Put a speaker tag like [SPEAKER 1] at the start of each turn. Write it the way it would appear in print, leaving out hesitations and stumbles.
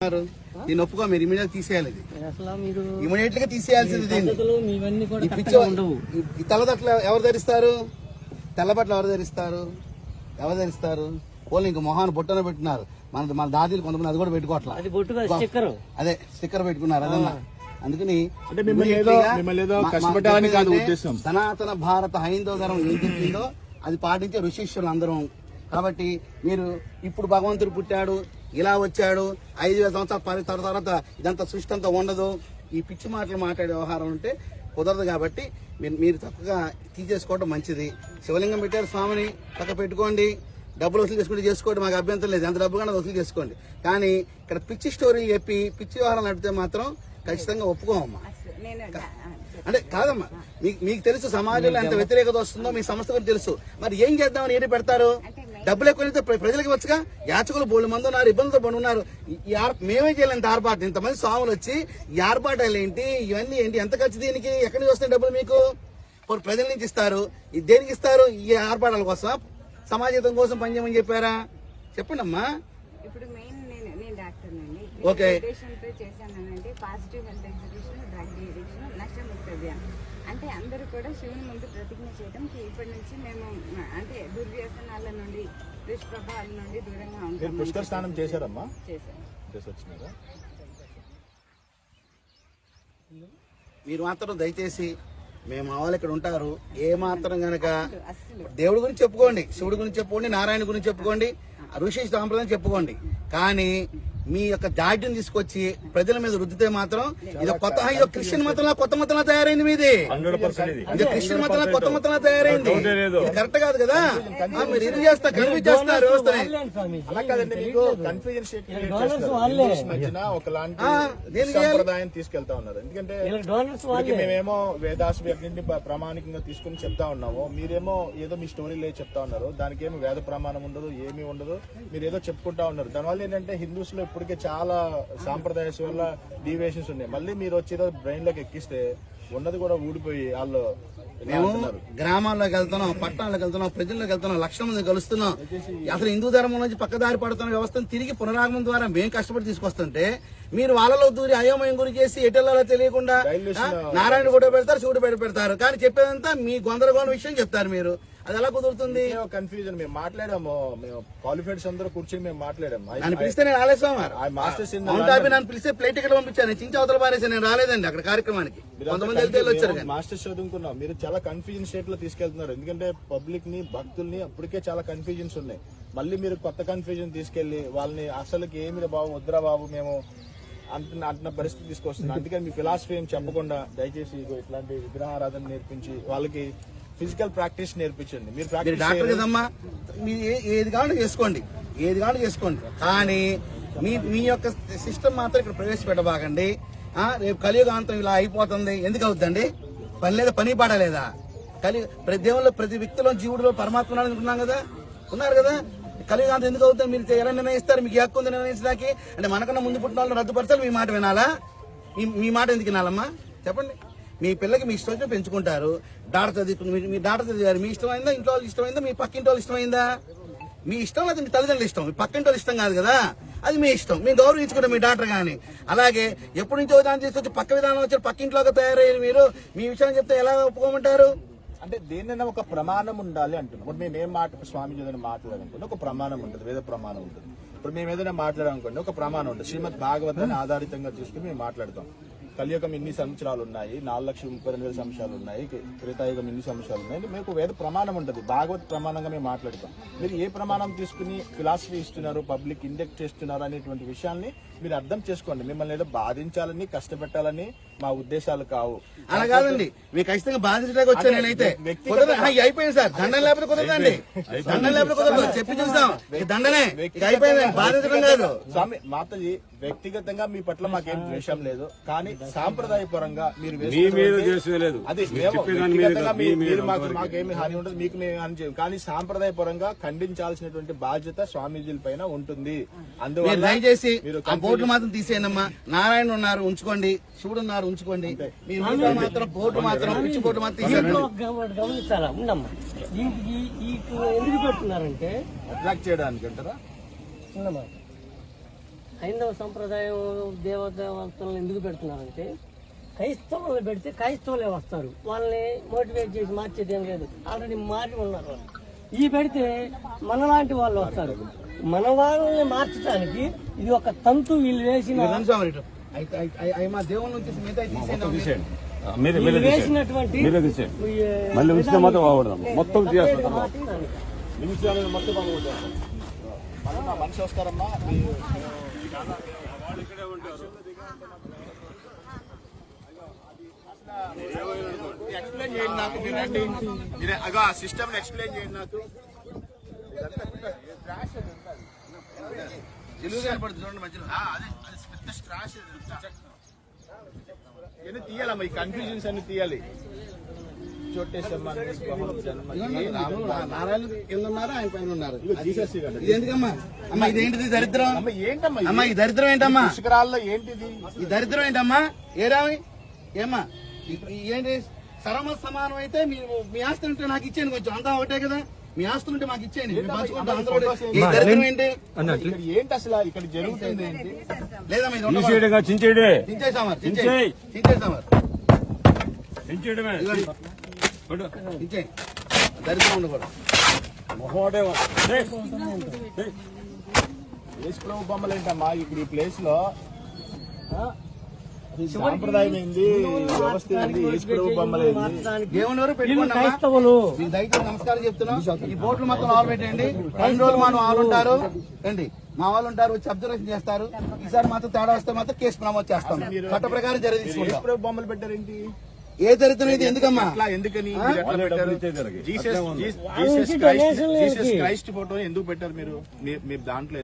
[SPEAKER 1] దీన్ని ఒప్పుకో, మీరు ఇమీడియట్ తీసేయాలి. ఇమీడియట్ గా తీసేయాల్సింది దీన్ని. ఈ తెల్లబట్టలు ఎవరు ధరిస్తారు? తెల్లబట్టలు ఎవరు ధరిస్తారు? వాళ్ళు ఇంక మొహాన్ని బొట్టన పెట్టినారు. మన దాదీలు కొంతమంది అది కూడా పెట్టుకోవట్లా, అదే స్టిక్కర్ పెట్టుకున్నారు. అదన్నా అందుకని సనాతన భారత హైందవ ధర్మం ఏం చెప్పిందో అది పాటించే ఋషిష్యులు అందరం. కాబట్టి మీరు ఇప్పుడు భగవంతుడు పుట్టాడు, ఇలా వచ్చాడు, 5,000 సంవత్సరాల తర్వాత ఇదంతా సృష్టి అంతా ఉండదు, ఈ పిచ్చి మాటలు మాట్లాడే వ్యవహారం ఉంటే కుదరదు. కాబట్టి మీరు చక్కగా తీసేసుకోవడం మంచిది. శివలింగం పెట్టారు స్వామిని, పక్క పెట్టుకోండి. డబ్బులు వసూలు చేసుకుంటే చేసుకోండి, మాకు అభ్యంతరం లేదు. ఎంత డబ్బు కానీ వసూలు చేసుకోండి. కానీ ఇక్కడ పిచ్చి స్టోరీలు చెప్పి పిచ్చి వ్యవహారం నడిపితే మాత్రం ఖచ్చితంగా ఒప్పుకోమమ్మా. అంటే కాదమ్మా, మీకు తెలుసు సమాజంలో ఎంత వ్యతిరేకత వస్తుందో మీ సంస్థ గురించి తెలుసు. మరి ఏం చేద్దామని ఏంటి పెడతారు? డబ్బులు ఎక్కువ ప్రజలకు వచ్చుగా. యాచకులు బోళ్ళు మంది ఉన్నారు, ఇబ్బందులతో పడి ఉన్నారు. మేమే చేయలేంత ఆర్పాటు, ఇంతమంది స్వాములు వచ్చి ఈ ఆర్పాటాలు ఏంటి, ఇవన్నీ ఏంటి, ఎంత ఖర్చు దీనికి? ఎక్కడి నుంచి వస్తాయి డబ్బులు మీకు? ప్రజల నుంచి ఇస్తారు. దేనికి ఇస్తారు? ఈ ఆర్పాటాల కోసం, సమాజం కోసం పనిచేయమని చెప్పారా? చెప్పండి అమ్మా.
[SPEAKER 2] ఇప్పుడు మెయిన్ నేను డాక్టర్ నండి.
[SPEAKER 1] ఓకే,
[SPEAKER 2] చేశానంటే positive health exhibition, drug addiction, నష్టముక్తి అభియాన్. అంటే అందరూ కూడా శివుని ముందు ప్రతిజ్ఞ చేయడం ఇప్పటి నుంచి మేము అంటే దుర్వ్యసనాల నుండి, దుష్ప్రభావాల నుండి దూరంగా ఉంటాం.
[SPEAKER 3] పుష్కర స్నానం చేశారమ్మా?
[SPEAKER 2] చేశాను.
[SPEAKER 1] మీరు మాత్రం దయచేసి మేము వాళ్ళు ఇక్కడ ఉంటారు, ఏ మాత్రం గనక దేవుడి గురించి చెప్పుకోండి, శివుడి గురించి చెప్పుకోండి, నారాయణ గురించి చెప్పుకోండి, ఋషి సాంప్రదాయం చెప్పుకోండి. కానీ మీ యొక్క దాడ్యం తీసుకొచ్చి ప్రజల మీద రుద్దితే మాత్రం ఇది కొత్త క్రిస్టియన్ మతంలో కొత్త మతంలో తయారైంది. మీది ఇది క్రిస్టియన్ మతంలో కొత్త మతంలో తయారైంది. ఇది కరెక్ట్ కాదు కదా. మీరు ఇది చేస్తారు, కన్ఫ్యూజ్ చేస్తారు వ్యవస్థని.
[SPEAKER 3] సంప్రదాయం తీసుకెళ్తా ఉన్నారు. ఎందుకంటే మేమేమో వేదాస్ ప్రామాణికంగా తీసుకుని చెప్తా ఉన్నాము, మీరేమో ఏదో మీ స్టోరీలే చెప్తా ఉన్నారు. దానికి ఏమో వేద ప్రమాణం ఉండదు, ఏమీ ఉండదు, మీరు ఏదో చెప్పుకుంటా ఉన్నారు. దానివల్ల ఏంటంటే హిందూస్ లో ఇప్పటికే చాలా సాంప్రదాయస్ వల్ల డీవియేషన్స్ ఉన్నాయి. మళ్ళీ మీరు వచ్చేదో బ్రెయిన్ లోకి ఎక్కిస్తే ఉన్నది కూడా ఊడిపోయి వాళ్ళు.
[SPEAKER 1] మేము గ్రామాల్లోకి వెళ్తున్నాం, పట్టణాలకు వెళ్తున్నాం, ప్రజల్లోకి వెళ్తున్నాం, లక్షల మంది కలుస్తున్నాం. అసలు హిందూ ధర్మం నుంచి పక్కదారి పడుతున్న వ్యవస్థను తిరిగి పునరాగమనం ద్వారా మేము కష్టపడి తీసుకొస్తుంటే మీరు వాళ్ళలో దూరి అయోమయం గురి చేసి ఎటెల్లాలో తెలియకుండా నారాయణ ఫోటో పెడతారు, శివుడు పెడతారు. కానీ చెప్పేదంతా మీ గొందరగోళ విషయం చెప్తారు. మీరు అది ఎలా కుదురుతుంది?
[SPEAKER 3] కన్ఫ్యూజన్. మేము మాట్లాడాము, మేము క్వాలిఫైడ్స్ అందరూ కూర్చొని మేము మాట్లాడాము.
[SPEAKER 1] నన్ను పిలిస్తే నేను రాలేదు. నన్ను పిలిస్తే ప్లేట్ టికెట్ పంపించాను, చించి అవతల పారేసి నేను రాలేదండి అక్కడ కార్యక్రమానికి. కొంతమంది వచ్చారు.
[SPEAKER 3] మాస్టర్స్ చదువుకున్నాం, మీరు చాలా కన్ఫ్యూజన్ స్టేట్ లో తీసుకెళ్తున్నారు. ఎందుకంటే పబ్లిక్ ని, భక్తుల్ని అప్పటికే చాలా కన్ఫ్యూజన్స్ ఉన్నాయి. మళ్ళీ మీరు కొత్త కన్ఫ్యూజన్ తీసుకెళ్లి వాళ్ళని అసలుకి ఏమి బాబు వద్దురా బాబు మేము అంటున్న పరిస్థితి తీసుకొస్తున్నాం. అందుకని మీ ఫిలాసఫీ ఏం చెప్పకుండా దయచేసి ఇట్లాంటి విగ్రహారాధన నేర్పించి వాళ్ళకి ఫిజికల్ ప్రాక్టీస్ నేర్పించండి. మీరు
[SPEAKER 1] డాక్టర్ కదమ్మా, మీరు ఏది కావాలో చేసుకోండి, కానీ మీ యొక్క సిస్టమ్ మాత్రం ఇక్కడ ప్రవేశపెట్టబాకండి. రేపు కలియుగాంతం ఇలా అయిపోతుంది, ఎందుకు అవుతుందండి? పని లేదా, పని పాడలేదా? దేవుళ్ళు ప్రతి వ్యక్తిలో జీవుడిలో పరమాత్మ అనుకున్నాం కదా, ఉన్నారు కదా. కలియుగాంతం ఎందుకు అవుతుంది? మీరు ఎలా నిర్ణయిస్తారు? మీకు హక్కు ఉంది నిర్ణయించడానికి. అంటే మనకన్నా ముందు పుట్టిన వాళ్ళని రద్దుపరచాలి, మీ మాట వినాలా? మీ మాట ఎందుకు వినాలమ్మా? చెప్పండి. మీ పిల్లకి మీ ఇష్టం వచ్చి పెంచుకుంటారు. డాక్టర్ చదువుకుని మీ డాక్టర్ చదివారు, మీ ఇష్టమైందా? ఇంట్లో వాళ్ళు ఇష్టమైందా? మీ పక్కింటి వాళ్ళు ఇష్టమైందా? మీ ఇష్టం లేదా మీ తల్లిదండ్రులు ఇష్టం, మీ పక్కింటి వాళ్ళు ఇష్టం కాదు కదా. అది మీ ఇష్టం, మీ గౌరవించుకుంటాం మీ డాక్టర్ గాని. అలాగే ఎప్పటి నుంచో విధానం తీసుకొచ్చి పక్క విధానం వచ్చి పక్కింట్లోకి తయారయ్యారు. మీరు మీ విషయం చెప్తే ఎలా ఒప్పుకోమంటారు?
[SPEAKER 3] అంటే దేన్నైనా ఒక ప్రమాణం ఉండాలి అంటున్నాం. ఇప్పుడు మేము ఏం స్వామి ఏదైనా మాట్లాడాలనుకోండి ఒక ప్రమాణం ఉంటుంది, వేద ప్రమాణం ఉంటుంది. ఇప్పుడు మేము ఏదైనా మాట్లాడాలనుకోండి ఒక ప్రమాణం ఉంటుంది. శ్రీమద్ భాగవతాన్ని ఆధారితంగా తీసుకుని మేము మాట్లాడతాం. కలియుగం ఇన్ని సంవత్సరాలు ఉన్నాయి, 4,32,000 సంవత్సరాలు ఉన్నాయి, త్రేతాయుగం ఇన్ని సంవత్సరాలు ఉన్నాయి. మీకు వేద ప్రమాణం ఉంటుంది, భాగవత్ ప్రమాణంగా మేము మాట్లాడతాం. మీరు ఏ ప్రమాణం తీసుకుని ఫిలాసఫీ ఇస్తున్నారు, పబ్లిక్ ఇండెక్ట్ చేస్తున్నారు అనేటువంటి విషయాన్ని మీరు అర్థం చేసుకోండి. మిమ్మల్ని ఏదో బాధించాలని, కష్టపెట్టాలని మా ఉద్దేశాలు కావు.
[SPEAKER 1] అలా కాదండి, మీకు ఖచ్చితంగా బాధించడానికి వచ్చా. నేనైతే అయిపోయింది సార్, దండం లేకపోతే కుదరదండి, దండం లేకపోతే కుదరదు. చెప్పి చూస్తాం, దండనే అయిపోయింది, బాధించడం కాదు.
[SPEAKER 3] స్వామి మాతజీ వ్యక్తిగతంగా మీ పట్ల మాకేం ద్వేషం లేదు, కానీ సాంప్రదాయపరంగా మీరు మాకేమి హాని ఉండదు, మీకు మేము హాని చేయం. కానీ సాంప్రదాయపరంగా ఖండించాల్సినటువంటి బాధ్యత స్వామీజీల పైన ఉంటుంది. అందువల్ల
[SPEAKER 1] దయచేసి బోర్డు మాత్రం తీసేయనమ్మా. నారాయణ ఉన్నారు ఉంచుకోండి, శివుడు ఉన్నారు ఉంచుకోండి. మీరు మాత్రం బోర్డు మాత్రం పిచ్చి బోర్డు మాత్రం
[SPEAKER 4] గమనించాలా ఉండమ్మా. ఎందుకు పెడుతున్నారంటే
[SPEAKER 3] అట్రాక్ట్ చేయడానికి అంటారా?
[SPEAKER 4] హైందవ సంప్రదాయం దేవతలను ఎందుకు పెడుతున్నారంటే క్రైస్తవులను పెడితే క్రైస్తవులే వస్తారు, వాళ్ళని మోటివేట్ చేసి మార్చేది ఏం లేదు, ఆల్రెడీ మారి ఉన్నారు వాళ్ళు. ఈ పెడితే మనలాంటి వాళ్ళు వస్తారు. మన వాళ్ళని మార్చడానికి ఇది ఒక తంతు వీళ్ళు వేసిన
[SPEAKER 1] మా దేవుళ్ళ నుంచి మిగతా తీసేయండి.
[SPEAKER 4] వీళ్ళు వేసినటువంటి
[SPEAKER 5] మళ్ళీ ఉంచితే మాత్రం బాగుపడదాం మొత్తం చేస్తాం.
[SPEAKER 3] నిమిషాలు మొత్తం బాగుంటారు. మనిషి వస్తారమ్మా ఎక్స్ప్లెయిన్ చేయండి నాకు. మీరు రండి, మీరు అగా సిస్టమ్ ఎక్స్ప్లెయిన్ చేయండి నాకు.
[SPEAKER 1] చూడండి మధ్యలో
[SPEAKER 3] పెద్ద స్ట్రాష్ ఇవన్నీ తీయాలమ్మా, ఈ కన్ఫ్యూజన్స్ అన్ని తీయాలి. చోటేశమ్మ
[SPEAKER 1] నారాయణ కింద ఉన్నారు, ఆయన పైన ఉన్నారు.
[SPEAKER 3] జీసస్
[SPEAKER 1] ఇది ఎందుకమ్మా? అమ్మా ఇదేంటిది దరిద్రం?
[SPEAKER 3] అమ్మ ఏంటమ్మా
[SPEAKER 1] అమ్మా ఈ దరిద్రం ఏంటమ్మా?
[SPEAKER 3] పుష్కరాల్లో ఏంటిది
[SPEAKER 1] ఈ దరిద్రం ఏంటమ్మా? ఏరామి ఏమ్మా ఏంటి? సరమ సమానం అయితే మీ ఆస్తి ఉంటే నాకు ఇచ్చేయండి, కొంచెం అంతా ఒకటే కదా. మీ ఆస్తులు ఉంటే మాకు ఇచ్చేయండి, మేము పంచుకుంటాం అందరూ. ఈ దరిద్రం ఏంటి?
[SPEAKER 3] ఇక్కడ ఏంటి అసలు ఇక్కడ జరుగుతుంది ఏంటి?
[SPEAKER 1] లేదమ్మా ఇది
[SPEAKER 5] చించేడే
[SPEAKER 1] చించేసామా?
[SPEAKER 5] చించేయ్.
[SPEAKER 1] చించేసామా?
[SPEAKER 5] చించేయడమే
[SPEAKER 1] చించే దరిద్రం ఉండకూడదు.
[SPEAKER 5] మొహోడే
[SPEAKER 3] యేసు ప్రభు బొమ్మలు ఏంటమ్మా ఇక్కడ ఈ ప్లేస్ లో? సాంప్రదాయం ఏంది, వ్యవస్థ ఏంది, యేసు ప్రభు బొమ్మలు ఏంది?
[SPEAKER 1] దేవుని వరకు
[SPEAKER 4] వీళ్ళు
[SPEAKER 1] పెట్టుకోండి.
[SPEAKER 4] క్రైస్తవులు.
[SPEAKER 1] మీకు దయచేసి నమస్కారం చెప్తున్నాం. ఈ బోట్లు మొత్తం ఆలు పెట్టండి. 2 రోజులు మా వాళ్ళు ఉంటారు, రండి మా వాళ్ళు ఉంటారు, వచ్చి అబ్జర్వేషన్ చేస్తారు. ఈసారి మాత్రం తేడా వస్తే మాత్రం కేసు నమోదు చేస్తాం, చట్ట ప్రకారం చర్య
[SPEAKER 3] యేసు
[SPEAKER 1] తీసుకుంటాం.
[SPEAKER 3] ప్రభు బొమ్మలు పెట్టారేంటి?
[SPEAKER 1] ఏ దరిద్రం ఇది ఎందుకమ్మా?
[SPEAKER 3] అట్లా ఎందుకని మీరు ఎట్లా పెట్టారు? జీసస్
[SPEAKER 4] నుంచి డొనేషన్లు
[SPEAKER 3] జీసస్ క్రైస్ట్ ఫోటో ఎందుకు పెట్టారు మీరు? మీరు దాంట్లో